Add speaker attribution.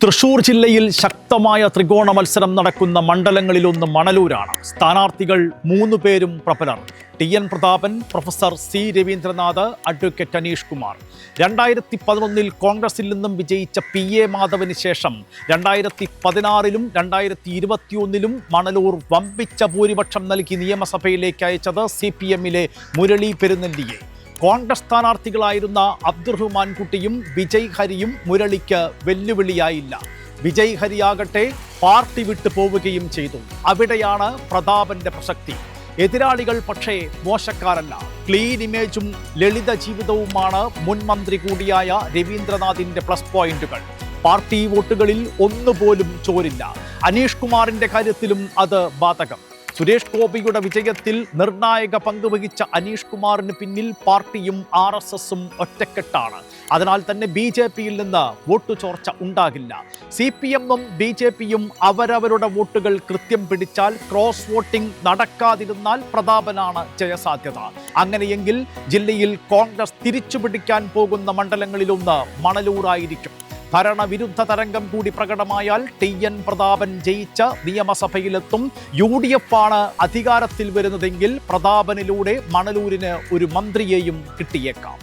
Speaker 1: തൃശൂർ ജില്ലയിൽ ശക്തമായ ത്രികോണ മത്സരം നടക്കുന്ന മണ്ഡലങ്ങളിലൊന്ന് മണലൂരാണ്. സ്ഥാനാർത്ഥികൾ 3 പേരും പ്രബലർ. T N. Prathapan, professor C Raveendranath, advocate Aneesh Kumar. 2011 കോൺഗ്രസിൽ നിന്നും വിജയിച്ച പി.എ. മാധവന് ശേഷം 2016 2021 മണലൂർ വമ്പിച്ച ഭൂരിപക്ഷം നൽകി നിയമസഭയിലേക്ക് അയച്ചത് CPM-ലെ മുരളി പെരുന്നെല്ലിയെ. കോൺഗ്രസ് സ്ഥാനാർത്ഥികളായിരുന്ന അബ്ദുറഹ്മാൻ കുട്ടിയും വിജയ് ഹരിയും മുരളിക്ക് വെല്ലുവിളിയായില്ല. വിജയ് ഹരിയാകട്ടെ പാർട്ടി വിട്ടു പോവുകയും ചെയ്തു. അവിടെയാണ് പ്രതാപന്റെ പ്രസക്തി. എതിരാളികൾ പക്ഷേ മോശക്കാരല്ല. ക്ലീൻ ഇമേജും ലളിത ജീവിതവുമാണ് മുൻ മന്ത്രി കൂടിയായ രവീന്ദ്രനാഥിന്റെ പ്ലസ് പോയിന്റുകൾ. പാർട്ടി വോട്ടുകളിൽ ഒന്നുപോലും ചോരില്ല. അനീഷ് കുമാറിന്റെ കാര്യത്തിലും അത് ബാധകം. സുരേഷ് ഗോപിയുടെ വിജയത്തിൽ നിർണായക പങ്കുവഹിച്ച അനീഷ് കുമാറിന് പിന്നിൽ പാർട്ടിയും RSSും ഒറ്റക്കെട്ടാണ്. അതിനാൽ തന്നെ BJPയിൽ നിന്ന് വോട്ടു ചോർച്ച ഉണ്ടാകില്ല. CPM-ഉം BJPയും അവരവരുടെ വോട്ടുകൾ കൃത്യം പിടിച്ചാൽ, ക്രോസ് വോട്ടിംഗ് നടക്കാതിരുന്നാൽ പ്രതാപനാണ് ജയസാധ്യത. അങ്ങനെയെങ്കിൽ ജില്ലയിൽ കോൺഗ്രസ് തിരിച്ചുപിടിക്കാൻ പോകുന്ന മണ്ഡലങ്ങളിലൊന്ന് മണലൂരായിരിക്കും. ഭരണവിരുദ്ധ തരംഗം കൂടി പ്രകടമായാൽ ടി.എൻ. പ്രതാപൻ ജയിച്ച നിയമസഭയിലെത്തും. UDF ആണ് അധികാരത്തിൽ വരുന്നതെങ്കിൽ പ്രതാപനിലൂടെ മണലൂരിന് ഒരു മന്ത്രിയെയും കിട്ടിയേക്കാം.